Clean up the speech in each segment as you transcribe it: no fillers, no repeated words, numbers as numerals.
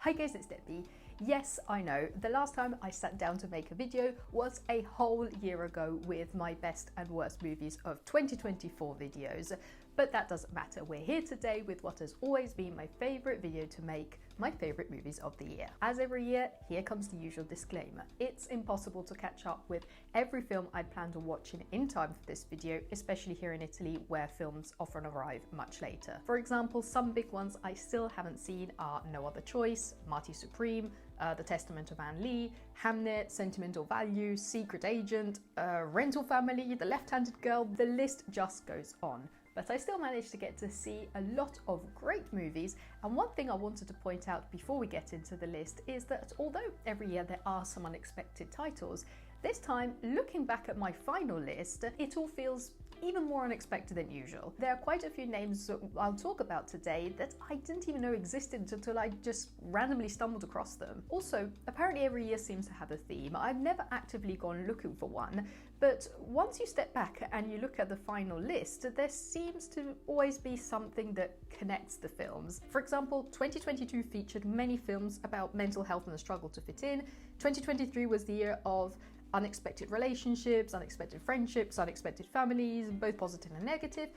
Hi guys, it's Debbie. Yes, I know, the last time I sat down to make a video was a whole year ago with my best and worst movies of 2024 videos, but that doesn't matter. We're here today with what has always been my favourite video to make, my favourite movies of the year. As every year, here comes the usual disclaimer. It's impossible to catch up with every film I'd planned on watching in time for this video, especially here in Italy where films often arrive much later. For example, some big ones I still haven't seen are No Other Choice, Marty Supreme, The Testament of Anne Lee, Hamnet, Sentimental Value, Secret Agent, Rental Family, The Left-Handed Girl, the list just goes on. But I still managed to get to see a lot of great movies, and one thing I wanted to point out before we get into the list is that although every year there are some unexpected titles, this time, looking back at my final list, it all feels even more unexpected than usual. There are quite a few names that I'll talk about today that I didn't even know existed until I just randomly stumbled across them. Also, apparently every year seems to have a theme. I've never actively gone looking for one, but once you step back and you look at the final list, there seems to always be something that connects the films. For example, 2022 featured many films about mental health and the struggle to fit in. 2023 was the year of unexpected relationships, unexpected friendships, unexpected families, both positive and negative.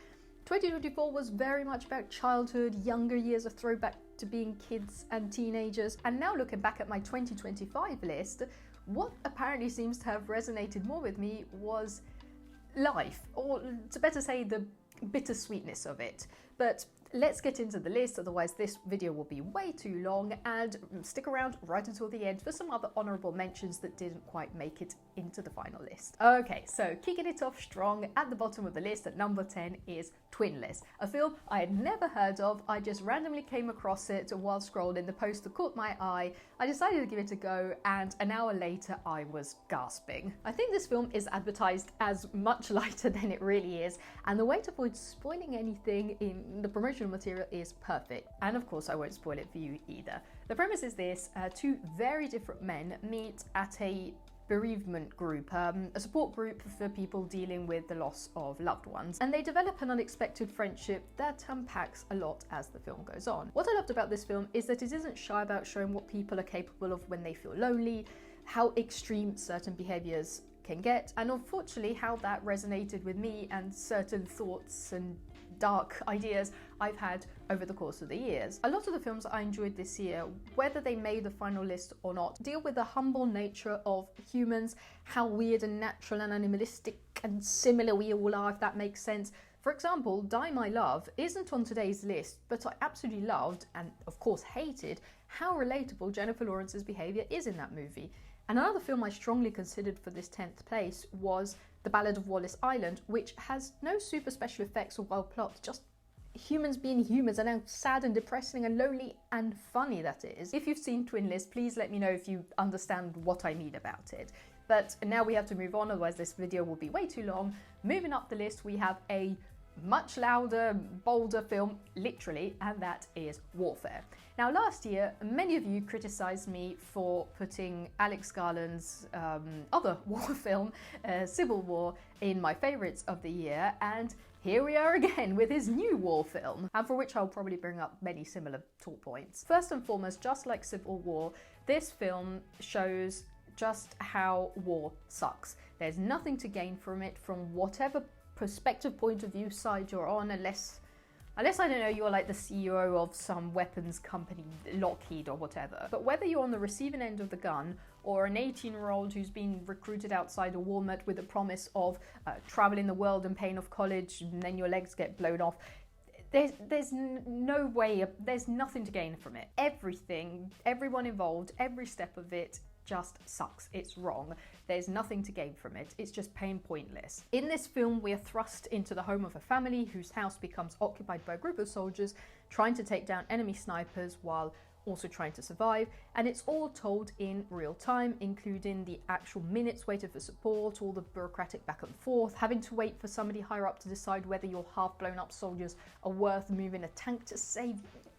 2024 was very much about childhood, younger years, a throwback to being kids and teenagers. And now looking back at my 2025 list, what apparently seems to have resonated more with me was life, or to better say, the bittersweetness of it. But let's get into the list, otherwise this video will be way too long, and stick around right until the end for some other honourable mentions that didn't quite make it into the final list. Okay, so kicking it off strong, at the bottom of the list at number 10 is Twinless, a film I had never heard of. I just randomly came across it while scrolling. The poster caught my eye. I decided to give it a go, and an hour later I was gasping. I think this film is advertised as much lighter than it really is, and the way to avoid spoiling anything in the promotional material is perfect. And of course I won't spoil it for you either. The premise is this: two very different men meet at a bereavement group, a support group for people dealing with the loss of loved ones, and they develop an unexpected friendship that unpacks a lot as the film goes on. What I loved about this film is that it isn't shy about showing what people are capable of when they feel lonely, how extreme certain behaviours can get, and unfortunately how that resonated with me and certain thoughts and dark ideas I've had over the course of the years. A lot of the films I enjoyed this year, whether they made the final list or not, deal with the humble nature of humans, how weird and natural and animalistic and similar we all are, if that makes sense. For example, Die My Love isn't on today's list, but I absolutely loved, and of course hated, how relatable Jennifer Lawrence's behaviour is in that movie. And another film I strongly considered for this 10th place was The Ballad of Wallace Island, which has no super special effects or wild plot, just humans being humans, and how sad and depressing and lonely and funny that is. If you've seen Twinless, please let me know if you understand what I mean about it. But now we have to move on, otherwise this video will be way too long. Moving up the list, we have a much louder, bolder film, literally, and that is Warfare. Now, last year, many of you criticised me for putting Alex Garland's other war film, Civil War, in my favourites of the year, and here we are again with his new war film, and for which I'll probably bring up many similar talk points. First and foremost, just like Civil War, this film shows just how war sucks. There's nothing to gain from it from whatever perspective, point of view side you're on, unless I don't know, you're like the CEO of some weapons company, Lockheed or whatever. But whether you're on the receiving end of the gun or an 18-year-old who's been recruited outside a war met with the promise of traveling the world and paying off college, and then your legs get blown off, there's no way, there's nothing to gain from it. Everyone involved, every step of it just sucks. It's wrong. There's nothing to gain from it. It's just plain pointless. In this film, we are thrust into the home of a family whose house becomes occupied by a group of soldiers trying to take down enemy snipers while also trying to survive, and it's all told in real time, including the actual minutes waited for support, all the bureaucratic back and forth, having to wait for somebody higher up to decide whether your half blown up soldiers are worth moving a tank to save.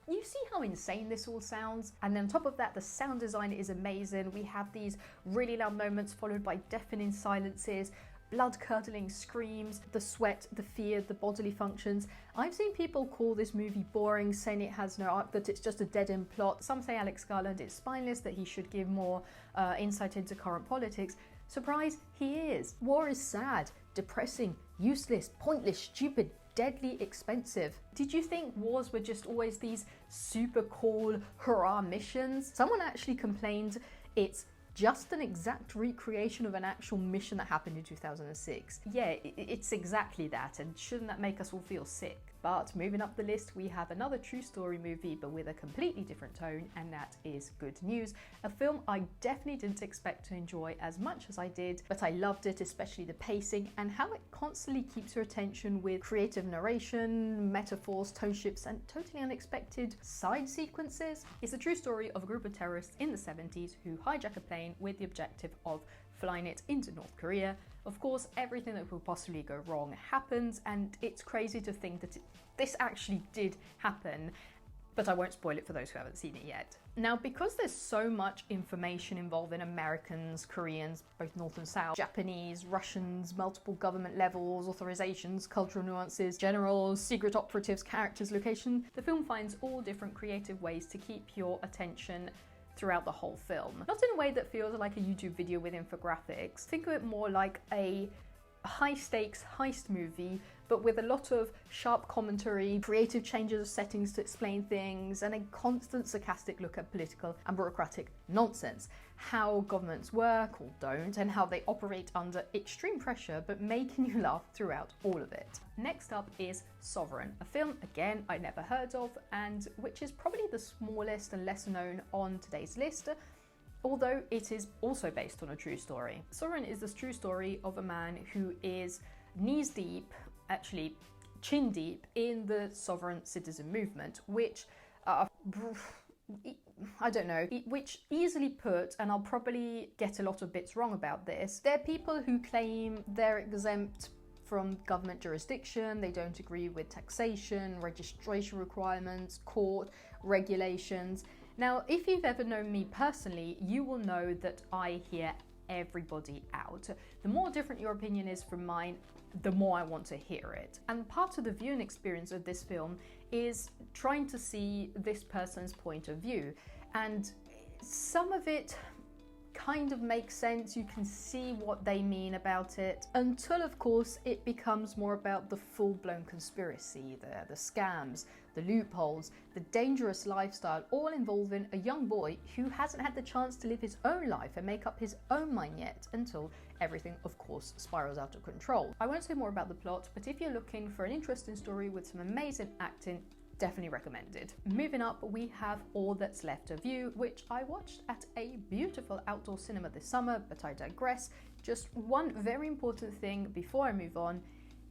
You see how insane this all sounds? And then on top of that, the sound design is amazing. We have these really loud moments followed by deafening silences, blood-curdling screams, the sweat, the fear, the bodily functions. I've seen people call this movie boring, saying it has no arc, that it's just a dead-end plot. Some say Alex Garland is spineless, that he should give more insight into current politics. Surprise, he is. War is sad, depressing, useless, pointless, stupid, deadly expensive. Did you think wars were just always these super cool hurrah missions? Someone actually complained it's just an exact recreation of an actual mission that happened in 2006. Yeah, it's exactly that, and shouldn't that make us all feel sick? But moving up the list, we have another true story movie, but with a completely different tone, and that is Good News. A film I definitely didn't expect to enjoy as much as I did, but I loved it, especially the pacing and how it constantly keeps your attention with creative narration, metaphors, tone shifts, and totally unexpected side sequences. It's a true story of a group of terrorists in the 70s who hijack a plane with the objective of flying it into North Korea. Of course, everything that could possibly go wrong happens, and it's crazy to think that this actually did happen, but I won't spoil it for those who haven't seen it yet. Now, because there's so much information involving Americans, Koreans, both North and South, Japanese, Russians, multiple government levels, authorizations, cultural nuances, generals, secret operatives, characters, location, the film finds all different creative ways to keep your attention throughout the whole film. Not in a way that feels like a YouTube video with infographics. Think of it more like a high-stakes heist movie, but with a lot of sharp commentary, creative changes of settings to explain things, and a constant sarcastic look at political and bureaucratic nonsense. How governments work or don't, and how they operate under extreme pressure, but making you laugh throughout all of it. Next up is Sovereign, a film, again, I never heard of, and which is probably the smallest and lesser known on today's list, although it is also based on a true story. Sovereign is this true story of a man who is knees deep, actually chin deep, in the sovereign citizen movement, which I don't know, which easily put, and I'll probably get a lot of bits wrong about this, they're people who claim they're exempt from government jurisdiction, they don't agree with taxation, registration requirements, court regulations. Now, if you've ever known me personally, you will know that I hear everybody out. The more different your opinion is from mine, the more I want to hear it. And part of the viewing experience of this film is trying to see this person's point of view. And some of it kind of makes sense, you can see what they mean about it, until of course it becomes more about the full-blown conspiracy, the scams, the loopholes, the dangerous lifestyle, all involving a young boy who hasn't had the chance to live his own life and make up his own mind yet, until everything of course spirals out of control. I won't say more about the plot, but if you're looking for an interesting story with some amazing acting, definitely recommended. Moving up, we have All That's Left of You, which I watched at a beautiful outdoor cinema this summer, but I digress. Just one very important thing before I move on.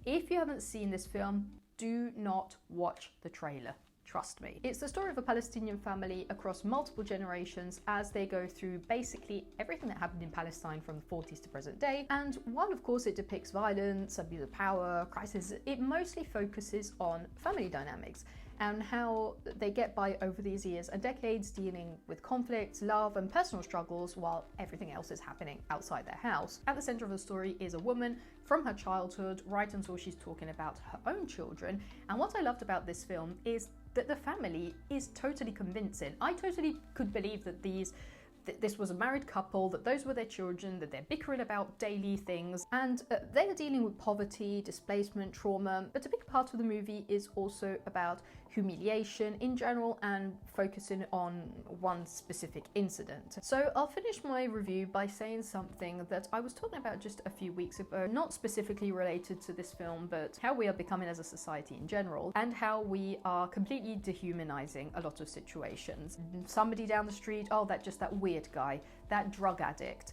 If you haven't seen this film, do not watch the trailer. Trust me. It's the story of a Palestinian family across multiple generations as they go through basically everything that happened in Palestine from the 40s to present day. And while of course it depicts violence, abuse of power, crisis, it mostly focuses on family dynamics and how they get by over these years and decades dealing with conflicts, love and personal struggles while everything else is happening outside their house. At the center of the story is a woman from her childhood right until she's talking about her own children. And what I loved about this film is that the family is totally convincing. I totally could believe that this was a married couple, that those were their children, that they're bickering about daily things, and they are dealing with poverty, displacement, trauma. But a big part of the movie is also about humiliation in general and focusing on one specific incident. So I'll finish my review by saying something that I was talking about just a few weeks ago, not specifically related to this film, but how we are becoming as a society in general, and how we are completely dehumanizing a lot of situations. Somebody down the street, oh, that weird guy, that drug addict,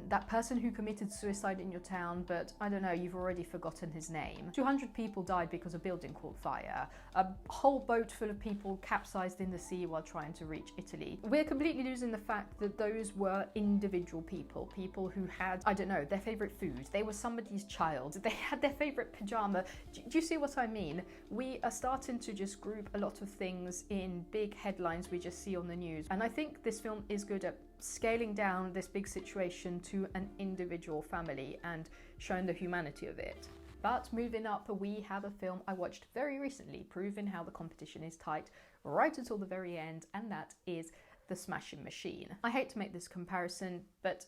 that person who committed suicide in your town, but I don't know, you've already forgotten his name. 200 people died because a building caught fire. A whole boat full of people capsized in the sea while trying to reach Italy. We're completely losing the fact that those were individual people who had, I don't know, their favorite food. They were somebody's child. They had their favorite pajama. Do you see what I mean? We are starting to just group a lot of things in big headlines we just see on the news. And I think this film is good at scaling down this big situation situation to an individual family and showing the humanity of it. But moving up, we have a film I watched very recently, proving how the competition is tight right until the very end, and that is The Smashing Machine. I hate to make this comparison, but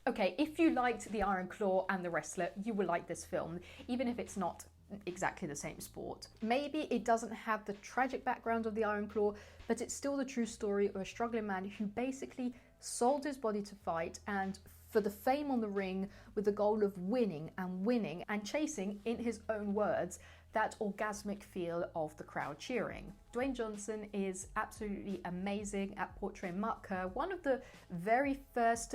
okay, if you liked The Iron Claw and The Wrestler, you will like this film, even if it's not exactly the same sport. Maybe it doesn't have the tragic background of The Iron Claw, but it's still the true story of a struggling man who basically sold his body to fight and for the fame on the ring, with the goal of winning and chasing, in his own words, that orgasmic feel of the crowd cheering. Dwayne Johnson is absolutely amazing at portraying Mark Kerr, one of the very first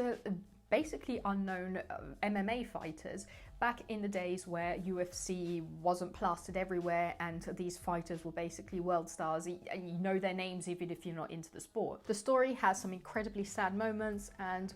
basically unknown MMA fighters back in the days where UFC wasn't plastered everywhere and these fighters were basically world stars and you know their names even if you're not into the sport. The story has some incredibly sad moments and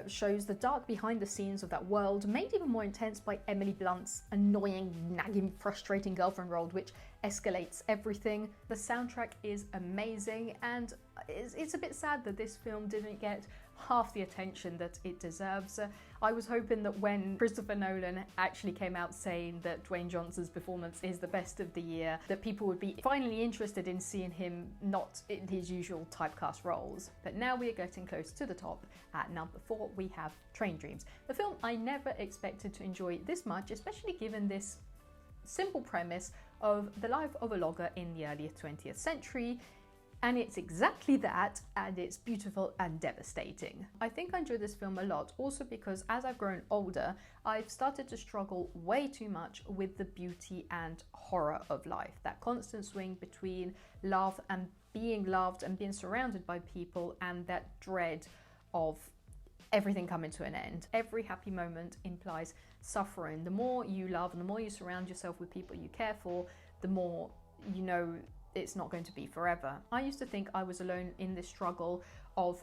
shows the dark behind the scenes of that world, made even more intense by Emily Blunt's annoying, nagging, frustrating girlfriend role, which escalates everything. The soundtrack is amazing, and it's a bit sad that this film didn't get half the attention that it deserves. I was hoping that when Christopher Nolan actually came out saying that Dwayne Johnson's performance is the best of the year, that people would be finally interested in seeing him not in his usual typecast roles. But now we are getting close to the top. At number 4, we have Train Dreams, a film I never expected to enjoy this much, especially given this simple premise of the life of a logger in the early 20th century. And it's exactly that, and it's beautiful and devastating. I think I enjoyed this film a lot, also because as I've grown older, I've started to struggle way too much with the beauty and horror of life. That constant swing between love and being loved and being surrounded by people, and that dread of everything coming to an end. Every happy moment implies suffering. The more you love and the more you surround yourself with people you care for, the more you know it's not going to be forever. I used to think I was alone in this struggle of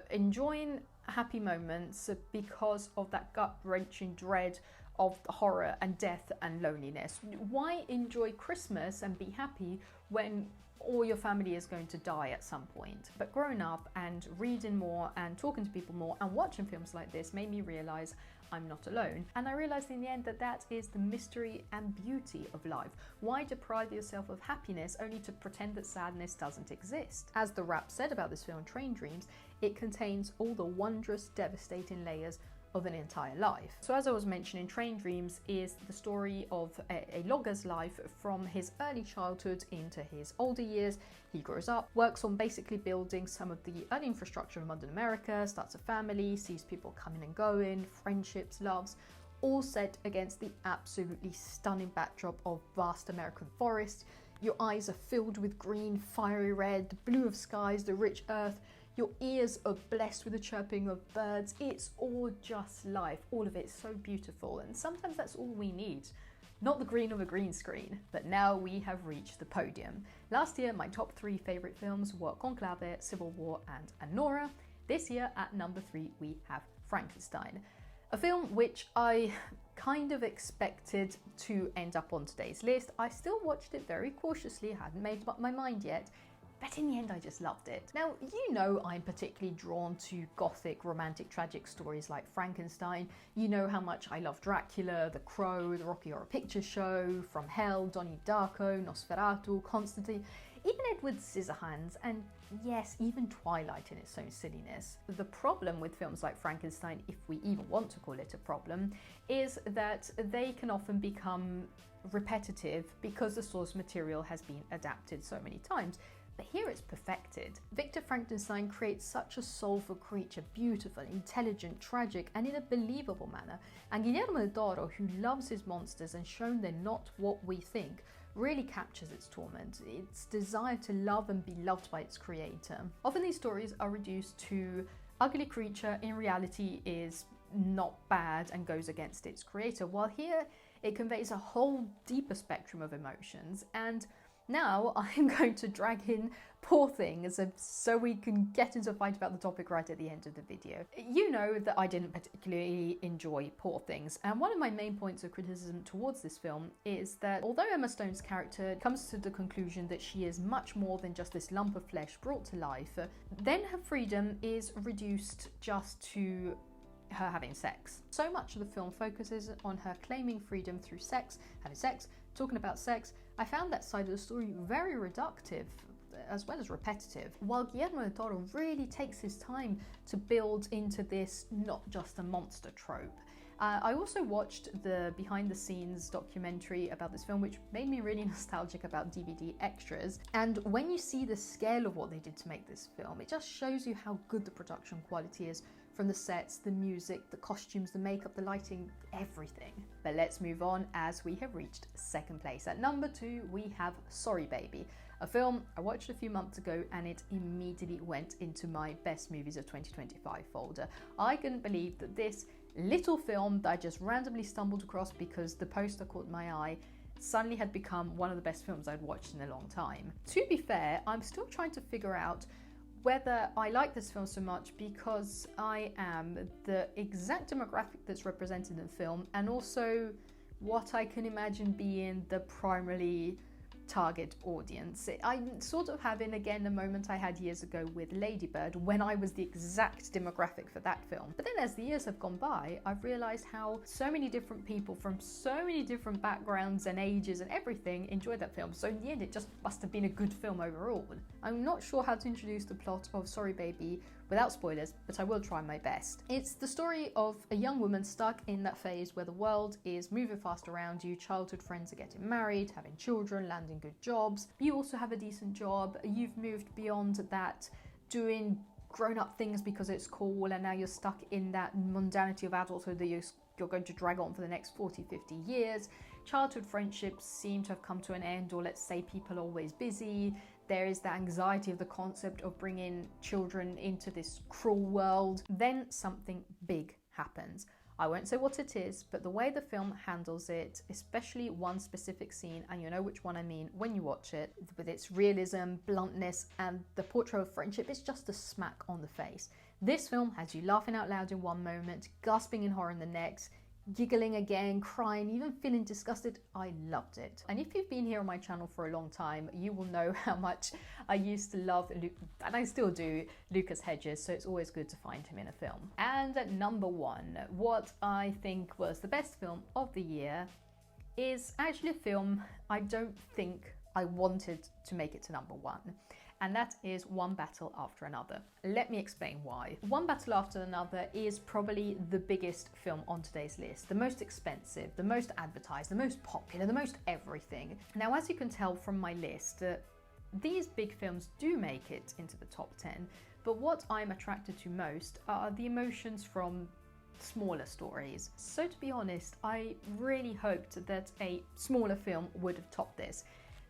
enjoying happy moments because of that gut-wrenching dread of horror and death and loneliness. Why enjoy Christmas and be happy when all your family is going to die at some point? But growing up and reading more and talking to people more and watching films like this made me realise I'm not alone. And I realised in the end that that is the mystery and beauty of life. Why deprive yourself of happiness only to pretend that sadness doesn't exist? As the rap said about this film, Train Dreams, it contains all the wondrous, devastating layers of an entire life. So as I was mentioning, Train Dreams is the story of a logger's life from his early childhood into his older years. He grows up, works on basically building some of the early infrastructure of modern America, starts a family, sees people coming and going, friendships, loves, all set against the absolutely stunning backdrop of vast American forest. Your eyes are filled with green, fiery red, the blue of skies, the rich earth. Your ears are blessed with the chirping of birds. It's all just life. All of it so beautiful. And sometimes that's all we need. Not the green of a green screen. But now we have reached the podium. Last year, my top 3 favourite films were Conclave, Civil War and Anora. This year, at number 3, we have Frankenstein. A film which I kind of expected to end up on today's list. I still watched it very cautiously, hadn't made up my mind yet. But in the end, I just loved it. Now, you know I'm particularly drawn to gothic, romantic, tragic stories like Frankenstein. You know how much I love Dracula, The Crow, The Rocky Horror Picture Show, From Hell, Donnie Darko, Nosferatu, Constantine, even Edward Scissorhands, and yes, even Twilight in its own silliness. The problem with films like Frankenstein, if we even want to call it a problem, is that they can often become repetitive because the source material has been adapted so many times. But here it's perfected. Victor Frankenstein creates such a soulful creature, beautiful, intelligent, tragic, and in a believable manner. And Guillermo del Toro, who loves his monsters and shown they're not what we think, really captures its torment, its desire to love and be loved by its creator. Often these stories are reduced to ugly creature in reality is not bad and goes against its creator, while here it conveys a whole deeper spectrum of emotions, and Now I'm going to drag in Poor Things so we can get into a fight about the topic right at the end of the video. You know that I didn't particularly enjoy Poor Things, and one of my main points of criticism towards this film is that although Emma Stone's character comes to the conclusion that she is much more than just this lump of flesh brought to life, then her freedom is reduced just to her having sex. So much of the film focuses on her claiming freedom through sex, having sex, talking about sex. I found that side of the story very reductive as well as repetitive, while Guillermo del Toro really takes his time to build into this not just a monster trope. I also watched the behind the scenes documentary about this film, which made me really nostalgic about DVD extras. And when you see the scale of what they did to make this film, it just shows you how good the production quality is, from the sets, the music, the costumes, the makeup, the lighting, everything. But let's move on, as we have reached second place. At number 2, we have Sorry Baby, a film I watched a few months ago and it immediately went into my best movies of 2025 folder. I couldn't believe that this little film that I just randomly stumbled across because the poster caught my eye suddenly had become one of the best films I'd watched in a long time. To be fair, I'm still trying to figure out whether I like this film so much because I am the exact demographic that's represented in the film, and also what I can imagine being the primarily target audience. I'm sort of having again a moment I had years ago with Lady Bird when I was the exact demographic for that film. But then as the years have gone by, I've realised how so many different people from so many different backgrounds and ages and everything enjoyed that film. So in the end it just must have been a good film overall. I'm not sure how to introduce the plot of Sorry Baby without spoilers, but I will try my best. It's the story of a young woman stuck in that phase where the world is moving fast around you, childhood friends are getting married, having children, landing good jobs. You also have a decent job, you've moved beyond that, doing grown-up things because it's cool, and now you're stuck in that mundanity of adulthood that you're going to drag on for the next 40, 50 years. Childhood friendships seem to have come to an end, or let's say people are always busy. There is the anxiety of the concept of bringing children into this cruel world. Then something big happens. I won't say what it is, but the way the film handles it, especially one specific scene, and you know which one I mean when you watch it, with its realism, bluntness, and the portrayal of friendship, it's just a smack on the face. This film has you laughing out loud in one moment, gasping in horror in the next, giggling again, crying, even feeling disgusted. I loved it. And if you've been here on my channel for a long time, you will know how much I used to love, and I still do, Lucas Hedges, so it's always good to find him in a film. And at number 1, what I think was the best film of the year is actually a film I don't think I wanted to make it to number 1. And that is One Battle After Another. Let me explain why. One Battle After Another is probably the biggest film on today's list, the most expensive, the most advertised, the most popular, the most everything. Now, as you can tell from my list, these big films do make it into the top 10, but what I'm attracted to most are the emotions from smaller stories. So to be honest, I really hoped that a smaller film would have topped this.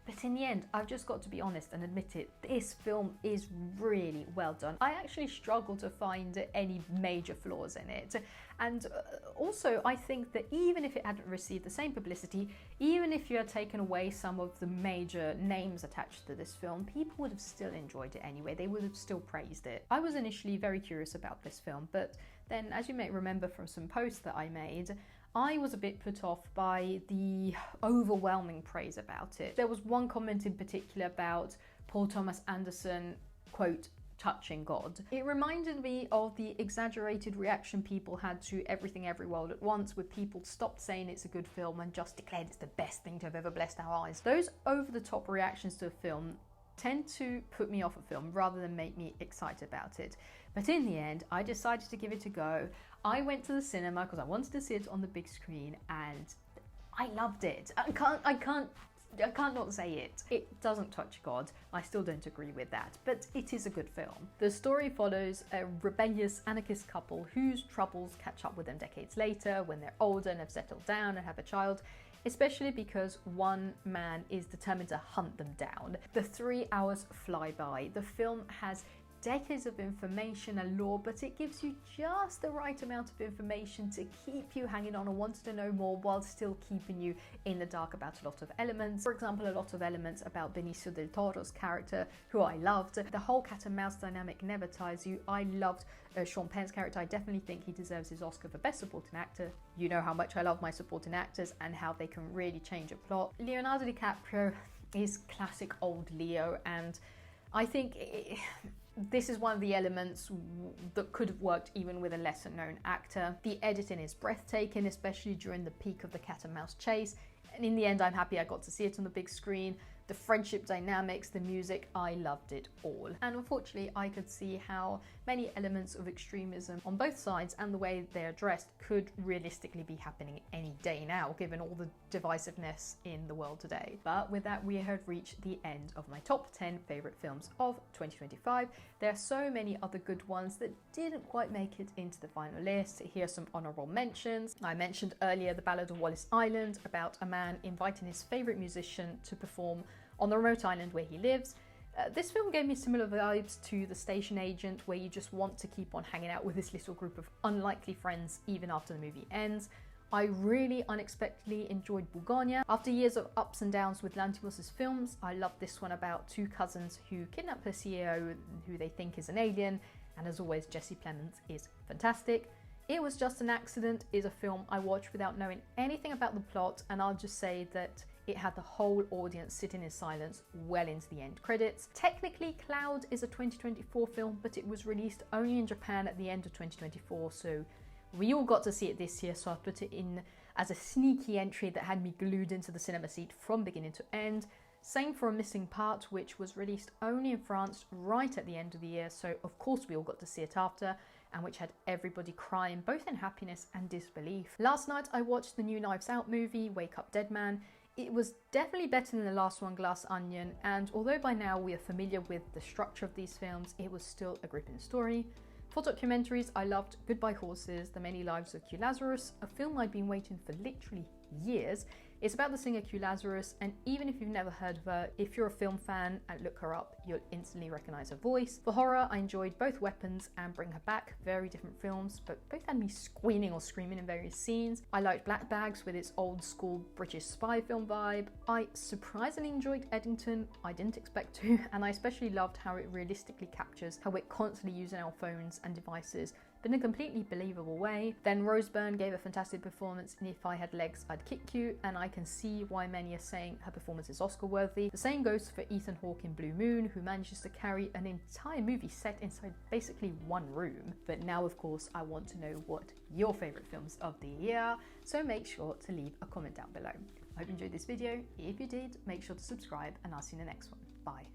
But in the end, I've just got to be honest and admit it, this film is really well done. I actually struggle to find any major flaws in it. And also, I think that even if it hadn't received the same publicity, even if you had taken away some of the major names attached to this film, people would have still enjoyed it anyway. They would have still praised it. I was initially very curious about this film, but then, as you may remember from some posts that I made, I was a bit put off by the overwhelming praise about it. There was one comment in particular about Paul Thomas Anderson, quote, touching God. It reminded me of the exaggerated reaction people had to Everything Everywhere All at Once, where people stopped saying it's a good film and just declared it's the best thing to have ever blessed our eyes. Those over-the-top reactions to a film tend to put me off a film rather than make me excited about it. But in the end, I decided to give it a go. I went to the cinema because I wanted to see it on the big screen, and I loved it. I can't not say it. It doesn't touch God. I still don't agree with that, but it is a good film. The story follows a rebellious anarchist couple whose troubles catch up with them decades later when they're older and have settled down and have a child, especially because one man is determined to hunt them down. The 3 hours fly by. The film has decades of information and lore, but it gives you just the right amount of information to keep you hanging on and wanting to know more while still keeping you in the dark about a lot of elements. For example, a lot of elements about Benicio del Toro's character, who I loved. The whole cat and mouse dynamic never tires you. I loved Sean Penn's character. I definitely think he deserves his Oscar for Best Supporting Actor. You know how much I love my supporting actors and how they can really change a plot. Leonardo DiCaprio is classic old Leo, and I think this is one of the elements that could have worked even with a lesser known actor. The editing is breathtaking, especially during the peak of the cat and mouse chase. And in the end, I'm happy I got to see it on the big screen. The friendship dynamics, the music, I loved it all. And unfortunately, I could see how many elements of extremism on both sides and the way they're addressed could realistically be happening any day now, given all the divisiveness in the world today. But with that, we have reached the end of my top 10 favorite films of 2025. There are so many other good ones that didn't quite make it into the final list. Here are some honorable mentions. I mentioned earlier The Ballad of Wallace Island, about a man inviting his favorite musician to perform on the remote island where he lives. This film gave me similar vibes to The Station Agent, where you just want to keep on hanging out with this little group of unlikely friends even after the movie ends. I really unexpectedly enjoyed Bugonia. After years of ups and downs with Lantimos' films, I loved this one about two cousins who kidnap a CEO who they think is an alien, and as always, Jesse Plemons is fantastic. It Was Just an Accident is a film I watched without knowing anything about the plot, and I'll just say that it had the whole audience sitting in silence well into the end credits. Technically, Cloud is a 2024 film, but it was released only in Japan at the end of 2024, so we all got to see it this year, so I put it in as a sneaky entry that had me glued into the cinema seat from beginning to end. Same for A Missing Part, which was released only in France right at the end of the year, so of course we all got to see it after, and which had everybody crying both in happiness and disbelief. Last night I watched the new Knives Out movie, Wake Up Dead Man. It was definitely better than the last one, Glass Onion, and although by now we are familiar with the structure of these films, it was still a gripping story. For documentaries, I loved Goodbye Horses, The Many Lives of Q Lazarus, a film I'd been waiting for literally years. It's about the singer Q Lazarus, and even if you've never heard of her, if you're a film fan and look her up, you'll instantly recognize her voice. For horror, I enjoyed both Weapons and Bring Her Back, very different films, but both had me squealing or screaming in various scenes. I liked Black Bags with its old school British spy film vibe. I surprisingly enjoyed Eddington, I didn't expect to, and I especially loved how it realistically captures how we're constantly using our phones and devices, but in a completely believable way. Then Rose Byrne gave a fantastic performance in If I Had Legs, I'd Kick You, and I can see why many are saying her performance is Oscar worthy. The same goes for Ethan Hawke in Blue Moon, who manages to carry an entire movie set inside basically one room. But now, of course, I want to know what your favourite films of the year are, so make sure to leave a comment down below. I hope you enjoyed this video. If you did, make sure to subscribe, and I'll see you in the next one. Bye.